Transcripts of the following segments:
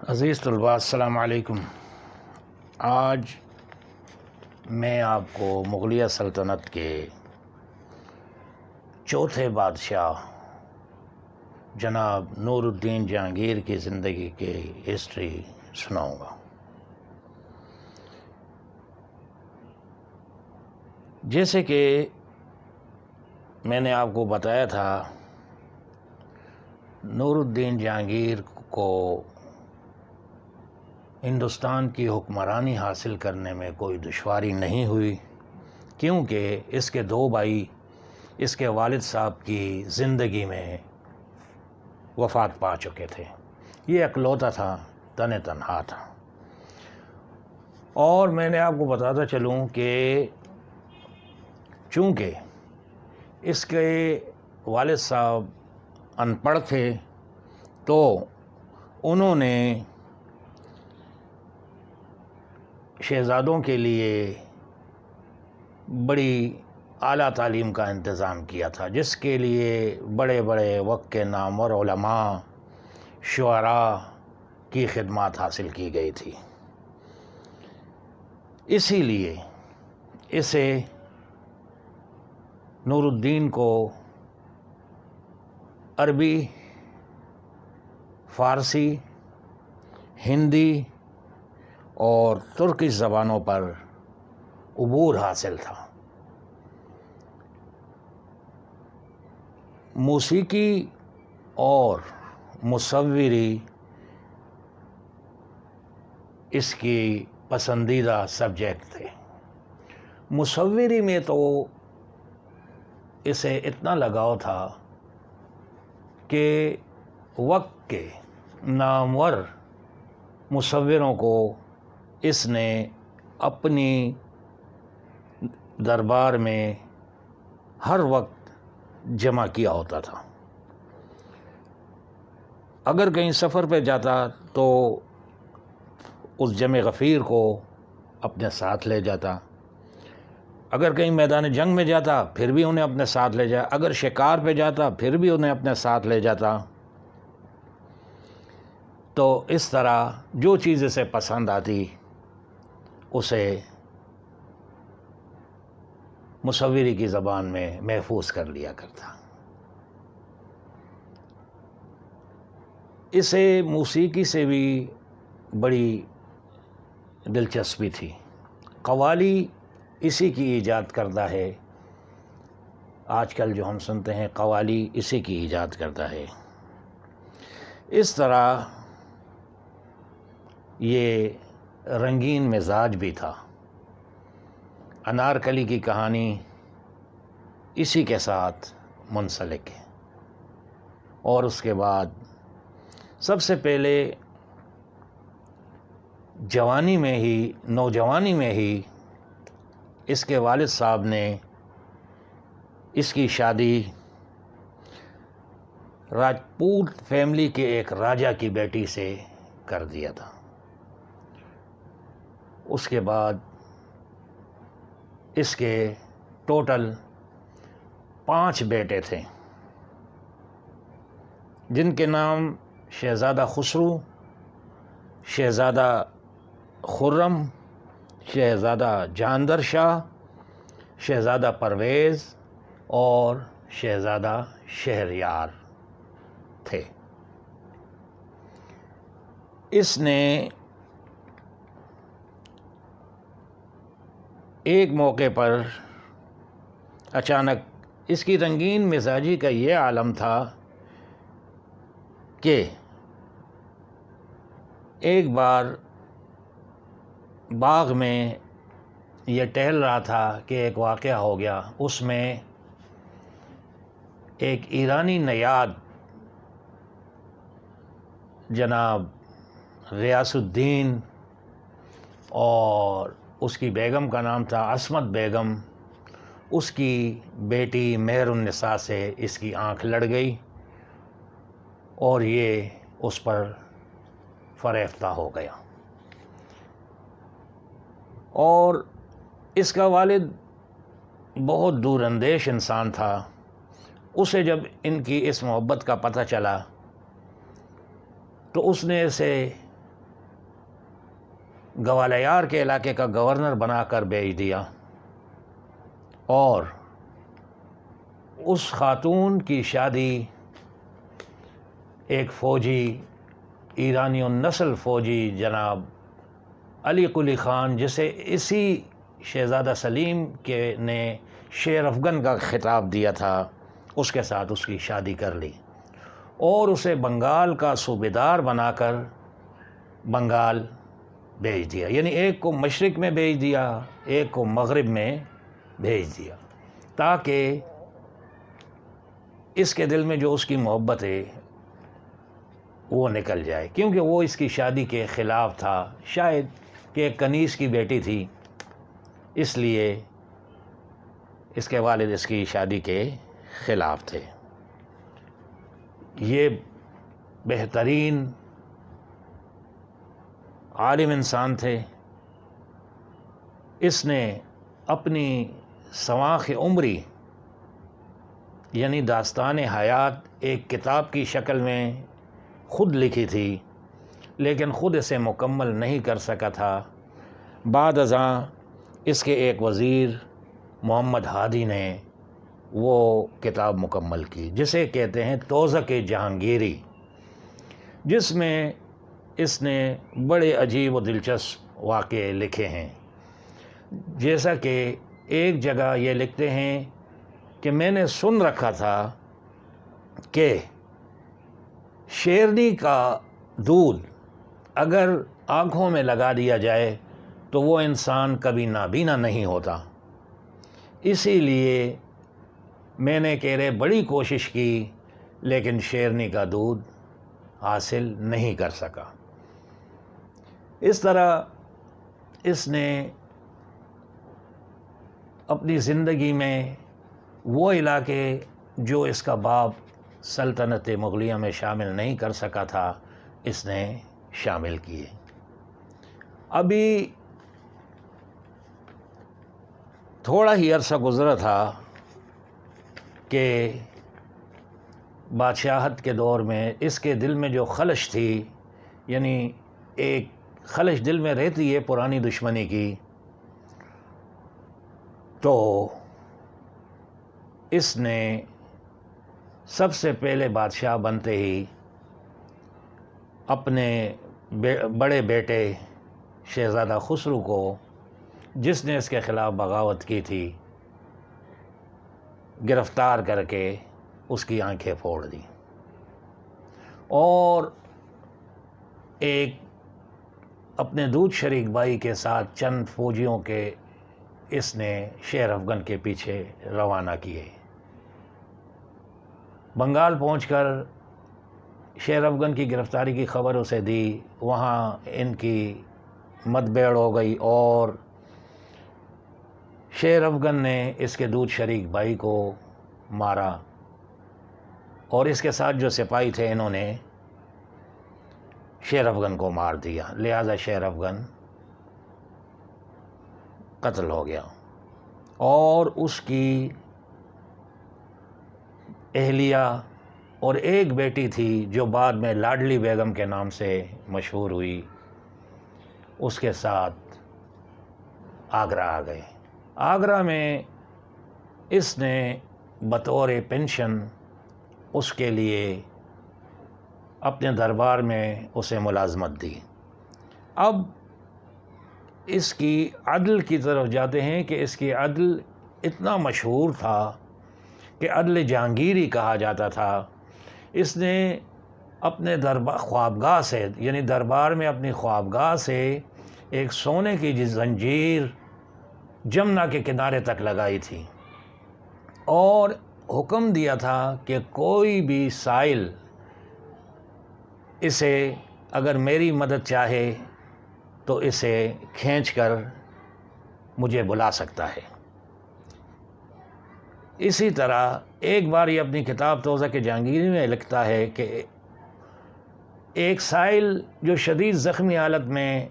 عزیز طلباء السلام علیکم۔ آج میں آپ کو مغلیہ سلطنت کے چوتھے بادشاہ جناب نور الدین جہانگیر کی زندگی کی ہسٹری سناؤں گا۔ جیسے کہ میں نے آپ کو بتایا تھا، نور الدین جہانگیر کو ہندوستان کی حکمرانی حاصل کرنے میں کوئی دشواری نہیں ہوئی، کیونکہ اس کے دو بھائی اس کے والد صاحب کی زندگی میں وفات پا چکے تھے۔ یہ اکلوتا تھا، تنہا تھا۔ اور میں نے آپ کو بتاتا چلوں کہ چونکہ اس کے والد صاحب ان پڑھ تھے تو انہوں نے شہزادوں کے لیے بڑی اعلیٰ تعلیم کا انتظام کیا تھا، جس کے لیے بڑے بڑے وقت کے نامور علماء، شعراء کی خدمات حاصل کی گئی تھی۔ اسی لیے اسے نور الدین کو عربی، فارسی، ہندی اور ترکش زبانوں پر عبور حاصل تھا۔ موسیقی اور مصوری اس کی پسندیدہ سبجیکٹ تھے۔ مصوری میں تو اسے اتنا لگاؤ تھا کہ وقت کے نامور مصوروں کو اس نے اپنی دربار میں ہر وقت جمع کیا ہوتا تھا۔ اگر کہیں سفر پہ جاتا تو اس جمع غفیر کو اپنے ساتھ لے جاتا، اگر کہیں میدان جنگ میں جاتا پھر بھی انہیں اپنے ساتھ لے جاتا، اگر شکار پہ جاتا پھر بھی انہیں اپنے ساتھ لے جاتا۔ تو اس طرح جو چیز اسے پسند آتی اسے مصوری کی زبان میں محفوظ کر لیا کرتا۔ اسے موسیقی سے بھی بڑی دلچسپی تھی۔ قوالی اسی کی ایجاد کردہ ہے، آج کل جو ہم سنتے ہیں قوالی اسی کی ایجاد کردہ ہے۔ اس طرح یہ رنگین مزاج بھی تھا۔ انارکلی کی کہانی اسی کے ساتھ منسلک ہے۔ اور اس کے بعد سب سے پہلے نوجوانی میں ہی اس کے والد صاحب نے اس کی شادی راجپوت فیملی کے ایک راجا کی بیٹی سے کر دیا تھا۔ اس کے بعد اس کے ٹوٹل 5 بیٹے تھے، جن کے نام شہزادہ خسرو، شہزادہ خرم، شہزادہ جہاندر شاہ، شہزادہ پرویز اور شہزادہ شہریار تھے۔ اس نے ایک موقع پر اچانک، اس کی رنگین مزاجی کا یہ عالم تھا کہ ایک بار باغ میں یہ ٹہل رہا تھا کہ ایک واقعہ ہو گیا۔ اس میں ایک ایرانی نیاد جناب ریاض الدین اور اس کی بیگم کا نام تھا عصمت بیگم، اس کی بیٹی مہر النساء سے اس کی آنکھ لڑ گئی اور یہ اس پر فریفتہ ہو گیا۔ اور اس کا والد بہت دور اندیش انسان تھا۔ اسے جب ان کی اس محبت کا پتہ چلا تو اس نے اسے گوالیار کے علاقے کا گورنر بنا کر بھیج دیا، اور اس خاتون کی شادی ایک فوجی، ایرانی النسل فوجی جناب علی قلی خان، جسے اسی شہزادہ سلیم کے نے شیر افغن کا خطاب دیا تھا، اس کے ساتھ اس کی شادی کر لی، اور اسے بنگال کا صوبیدار بنا کر بنگال بھیج دیا، یعنی ایک کو مشرق میں بھیج دیا، ایک کو مغرب میں بھیج دیا، تاکہ اس کے دل میں جو اس کی محبت ہے وہ نکل جائے، کیونکہ وہ اس کی شادی کے خلاف تھا، شاید کہ ایک کنیز کی بیٹی تھی، اس لیے اس کے والد اس کی شادی کے خلاف تھے۔ یہ بہترین عالم انسان تھے، اس نے اپنی سواخ عمری یعنی داستان حیات ایک کتاب کی شکل میں خود لکھی تھی، لیکن خود اسے مکمل نہیں کر سکا تھا۔ بعد ازاں اس کے ایک وزیر محمد ہادی نے وہ کتاب مکمل کی، جسے کہتے ہیں توزک جہانگیری، جس میں اس نے بڑے عجیب و دلچسپ واقعے لکھے ہیں۔ جیسا کہ ایک جگہ یہ لکھتے ہیں کہ میں نے سن رکھا تھا کہ شیرنی کا دودھ اگر آنکھوں میں لگا دیا جائے تو وہ انسان کبھی نابینا نہیں ہوتا، اسی لیے میں نے کہہ رہے بڑی کوشش کی، لیکن شیرنی کا دودھ حاصل نہیں کر سکا۔ اس طرح اس نے اپنی زندگی میں وہ علاقے جو اس کا باپ سلطنت مغلیہ میں شامل نہیں کر سکا تھا، اس نے شامل کیے۔ ابھی تھوڑا ہی عرصہ گزرا تھا کہ بادشاہت کے دور میں اس کے دل میں جو خلش تھی، یعنی ایک خلش دل میں رہتی ہے پرانی دشمنی کی، تو اس نے سب سے پہلے بادشاہ بنتے ہی اپنے بڑے بیٹے شہزادہ خسرو کو، جس نے اس کے خلاف بغاوت کی تھی، گرفتار کر کے اس کی آنکھیں پھوڑ دی، اور ایک اپنے دودھ شریک بھائی کے ساتھ چند فوجیوں کے اس نے شیر افغن کے پیچھے روانہ کیے۔ بنگال پہنچ کر شیر افغن کی گرفتاری کی خبر اسے دی، وہاں ان کی مدبیڑ ہو گئی، اور شیر افغن نے اس کے دودھ شریک بھائی کو مارا، اور اس کے ساتھ جو سپاہی تھے انہوں نے شیر افغن کو مار دیا، لہذا شیر افغن قتل ہو گیا، اور اس کی اہلیہ اور ایک بیٹی تھی جو بعد میں لاڈلی بیگم کے نام سے مشہور ہوئی، اس کے ساتھ آگرہ آ گئے۔ آگرہ میں اس نے بطور پینشن اس کے لیے اپنے دربار میں اسے ملازمت دی۔ اب اس کی عدل کی طرف جاتے ہیں کہ اس کی عدل اتنا مشہور تھا کہ عدل جہانگیری کہا جاتا تھا۔ اس نے اپنے خوابگاہ سے، یعنی دربار میں اپنی خوابگاہ سے ایک سونے کی زنجیر جمنا کے کنارے تک لگائی تھی، اور حکم دیا تھا کہ کوئی بھی سائل اسے اگر میری مدد چاہے تو اسے کھینچ کر مجھے بلا سکتا ہے۔ اسی طرح ایک بار یہ اپنی کتاب توزک جہانگیری میں لکھتا ہے کہ ایک سائل جو شدید زخمی حالت میں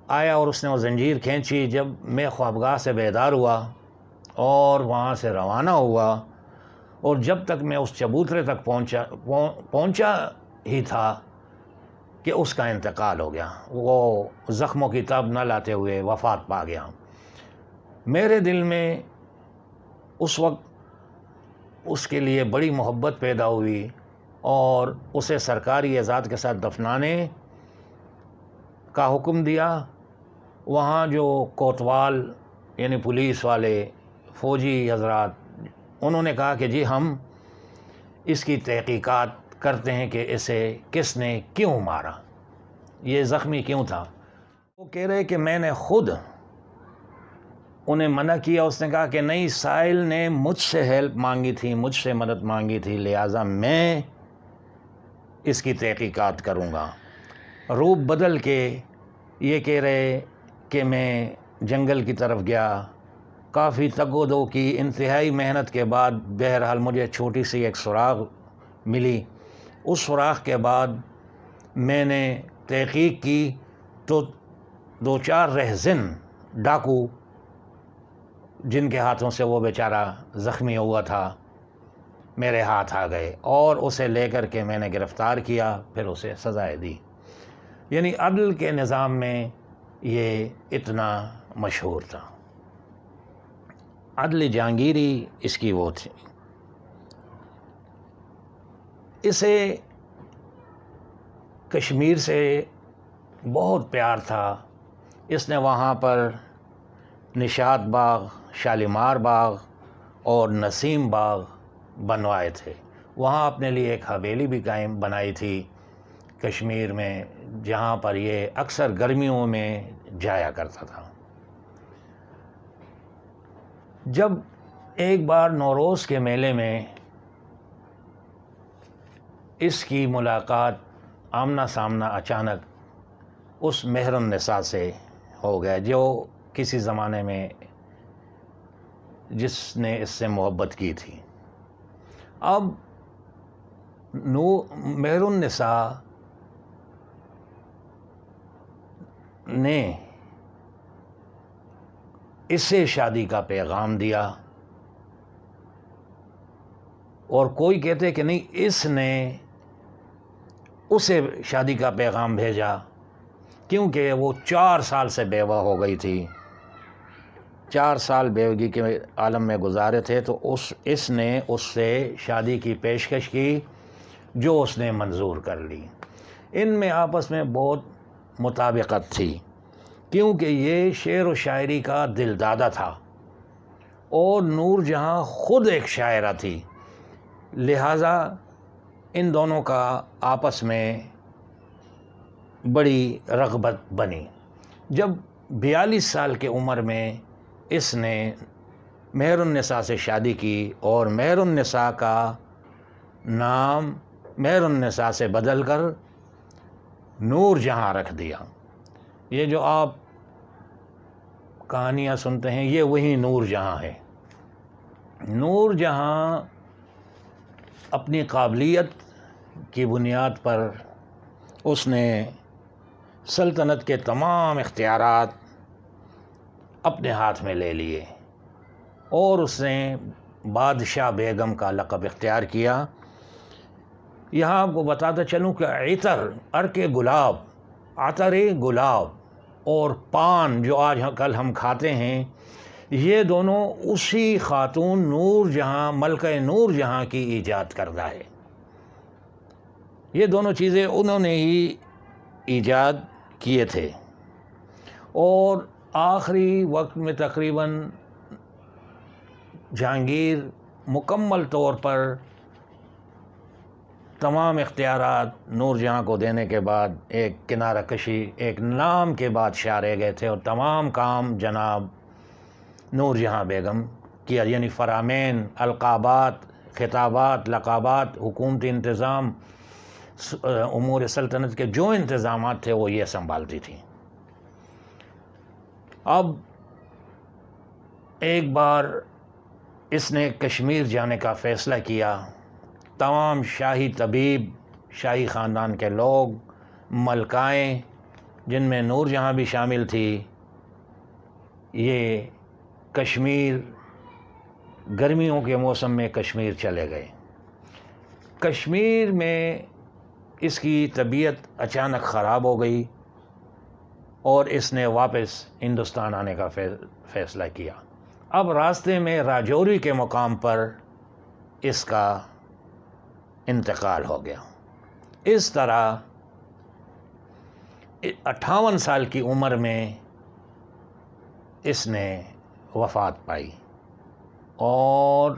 آیا اور اس نے وہ زنجیر کھینچی، جب میں خوابگاہ سے بیدار ہوا اور وہاں سے روانہ ہوا، اور جب تک میں اس چبوترے تک پہنچا ہی تھا کہ اس کا انتقال ہو گیا، وہ زخموں کی تاب نہ لاتے ہوئے وفات پا گیا۔ میرے دل میں اس وقت اس کے لیے بڑی محبت پیدا ہوئی اور اسے سرکاری اعزاز کے ساتھ دفنانے کا حکم دیا۔ وہاں جو کوتوال یعنی پولیس والے، فوجی حضرات، انہوں نے کہا کہ جی ہم اس کی تحقیقات کرتے ہیں کہ اسے کس نے کیوں مارا، یہ زخمی کیوں تھا۔ وہ کہہ رہے کہ میں نے خود انہیں منع کیا۔ اس نے کہا کہ نہیں، سائل نے مجھ سے ہیلپ مانگی تھی، مجھ سے مدد مانگی تھی، لہٰذا میں اس کی تحقیقات کروں گا۔ روپ بدل کے یہ کہہ رہے کہ میں جنگل کی طرف گیا، کافی تگ و دو کی، انتہائی محنت کے بعد بہرحال مجھے چھوٹی سی ایک سراغ ملی۔ اس سوراخ کے بعد میں نے تحقیق کی تو 2-4 رہزن ڈاکو جن کے ہاتھوں سے وہ بیچارہ زخمی ہوا تھا میرے ہاتھ آ گئے اور اسے لے کر کے میں نے گرفتار کیا، پھر اسے سزائیں دی۔ یعنی عدل کے نظام میں یہ اتنا مشہور تھا۔ عدل جہانگیری اس کی وہ تھی۔ اسے کشمیر سے بہت پیار تھا۔ اس نے وہاں پر نشاط باغ، شالیمار باغ اور نسیم باغ بنوائے تھے۔ وہاں اپنے لیے ایک حویلی بھی قائم بنائی تھی کشمیر میں، جہاں پر یہ اکثر گرمیوں میں جایا کرتا تھا۔ جب ایک بار نوروز کے میلے میں اس کی ملاقات آمنا سامنا اچانک اس مہر النساء سے ہو گیا، جو کسی زمانے میں جس نے اس سے محبت کی تھی۔ اب مہر النساء نے اس سے شادی کا پیغام دیا، اور کوئی کہتے کہ نہیں، اس نے اسے شادی کا پیغام بھیجا، کیونکہ وہ 4 سال سے بیوہ ہو گئی تھی، 4 سال بیوگی کے عالم میں گزارے تھے، تو اس نے اس سے شادی کی پیشکش کی جو اس نے منظور کر لی۔ ان میں آپس میں بہت مطابقت تھی، کیونکہ یہ شعر و شاعری کا دل دادا تھا اور نور جہاں خود ایک شاعرہ تھی، لہٰذا ان دونوں کا آپس میں بڑی رغبت بنی۔ جب 42 سال کی عمر میں اس نے مہر النساء سے شادی کی اور مہر النساء کا نام مہر النساء سے بدل کر نور جہاں رکھ دیا۔ یہ جو آپ کہانیاں سنتے ہیں، یہ وہی نور جہاں ہے۔ نور جہاں اپنی قابلیت کی بنیاد پر اس نے سلطنت کے تمام اختیارات اپنے ہاتھ میں لے لیے اور اس نے بادشاہ بیگم کا لقب اختیار کیا۔ یہاں آپ کو بتاتا چلوں کہ عطر گلاب اور پان جو آج کل ہم کھاتے ہیں، یہ دونوں اسی خاتون نور جہاں، ملکہ نور جہاں کی ایجاد کردہ ہے۔ یہ دونوں چیزیں انہوں نے ہی ایجاد کیے تھے، اور آخری وقت میں تقریباً جہانگیر مکمل طور پر تمام اختیارات نور جہاں کو دینے کے بعد ایک کنارہ کشی، ایک نام کے بادشاہ رہ گئے تھے، اور تمام کام جناب نور جہاں بیگم کیا، یعنی فرامین، القابات، خطابات، لقابات، حکومتی انتظام، امور سلطنت کے جو انتظامات تھے وہ یہ سنبھالتی تھی۔ اب ایک بار اس نے کشمیر جانے کا فیصلہ کیا۔ تمام شاہی طبیب، شاہی خاندان کے لوگ، ملکائیں جن میں نور جہاں بھی شامل تھی، یہ کشمیر گرمیوں کے موسم میں کشمیر چلے گئے۔ کشمیر میں اس کی طبیعت اچانک خراب ہو گئی اور اس نے واپس ہندوستان آنے کا فیصلہ کیا۔ اب راستے میں راجوری کے مقام پر اس کا انتقال ہو گیا۔ اس طرح 58 سال کی عمر میں اس نے وفات پائی اور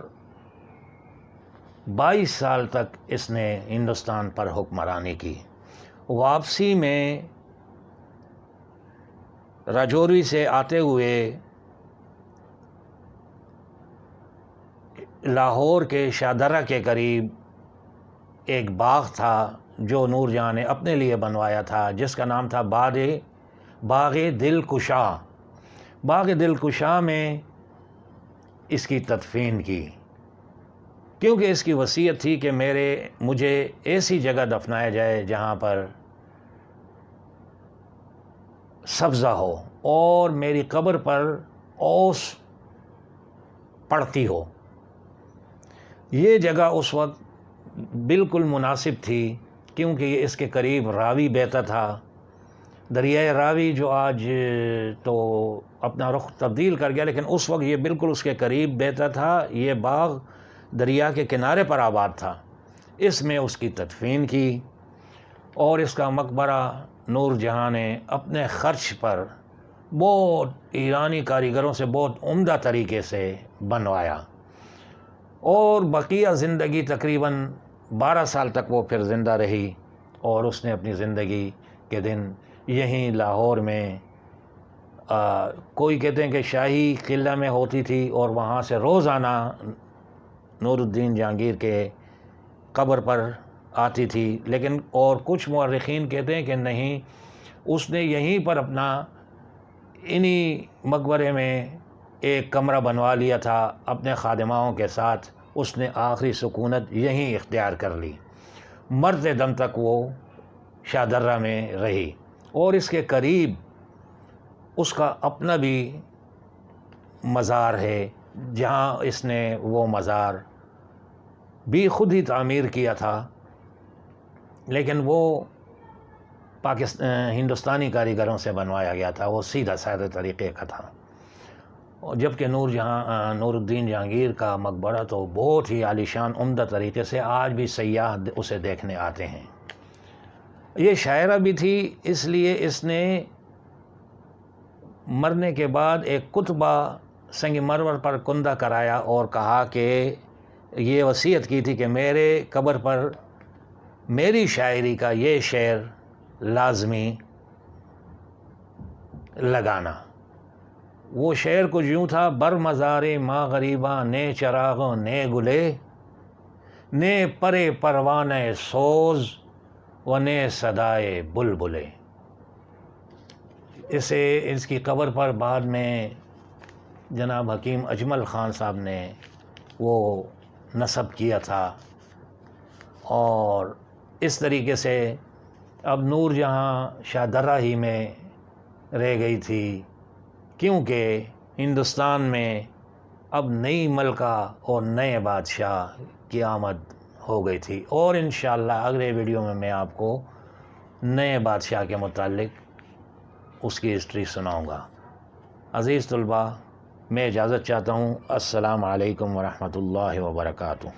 22 سال تک اس نے ہندوستان پر حکمرانی کی۔ واپسی میں راجوری سے آتے ہوئے لاہور کے شاہدرہ کے قریب ایک باغ تھا جو نور جہاں نے اپنے لیے بنوایا تھا، جس کا نام تھا باغ دلکشا۔ باغ دلکشا میں اس کی تدفین کی، کیونکہ اس کی وصیت تھی کہ مجھے ایسی جگہ دفنایا جائے جہاں پر سبزہ ہو اور میری قبر پر اوس پڑتی ہو۔ یہ جگہ اس وقت بالکل مناسب تھی کیونکہ یہ اس کے قریب راوی بہتا تھا۔ دریائے راوی جو آج تو اپنا رخ تبدیل کر گیا، لیکن اس وقت یہ بالکل اس کے قریب بہتا تھا۔ یہ باغ دریا کے کنارے پر آباد تھا۔ اس میں اس کی تدفین کی اور اس کا مقبرہ نور جہاں نے اپنے خرچ پر بہت ایرانی کاریگروں سے بہت عمدہ طریقے سے بنوایا، اور بقیہ زندگی تقریباً 12 سال تک وہ پھر زندہ رہی، اور اس نے اپنی زندگی کے دن یہیں لاہور میں کوئی کہتے ہیں کہ شاہی قلعہ میں ہوتی تھی، اور وہاں سے روزانہ نور الدین جہانگیر کے قبر پر آتی تھی، لیکن اور کچھ مورخین کہتے ہیں کہ نہیں، اس نے یہیں پر اپنا انہی مقبرے میں ایک کمرہ بنوا لیا تھا اپنے خادماؤں کے ساتھ۔ اس نے آخری سکونت یہیں اختیار کر لی، مرتے دم تک وہ شاہدرہ میں رہی، اور اس کے قریب اس کا اپنا بھی مزار ہے، جہاں اس نے وہ مزار بھی خود ہی تعمیر کیا تھا، لیکن وہ ہندوستانی کاریگروں سے بنوایا گیا تھا، وہ سیدھا سادہ طریقے کا تھا۔ جبکہ نور الدین جہانگیر کا مقبرہ تو بہت ہی عالیشان عمدہ طریقے سے آج بھی سیاح اسے دیکھنے آتے ہیں۔ یہ شاعرہ بھی تھی، اس لیے اس نے مرنے کے بعد ایک کتبہ سنگ مرمر پر کندہ کرایا اور کہا کہ یہ وصیت کی تھی کہ میرے قبر پر میری شاعری کا یہ شعر لازمی لگانا۔ وہ شعر کچھ یوں تھا: بر مزار ما غریباں نے چراغوں نے گلے، نے پرے پروانہ سوز و نے صدائے بلبلے۔ اس کی قبر پر بعد میں جناب حکیم اجمل خان صاحب نے وہ نصب کیا تھا، اور اس طریقے سے اب نور جہاں شاہدرہ ہی میں رہ گئی تھی، کیونکہ ہندوستان میں اب نئی ملکہ اور نئے بادشاہ کی آمد ہو گئی تھی، اور انشاءاللہ اگلے ویڈیو میں آپ کو نئے بادشاہ کے متعلق اس کی ہسٹری سناؤں گا۔ عزیز طلباء، میں اجازت چاہتا ہوں۔ السلام علیکم ورحمۃ اللہ وبرکاتہ۔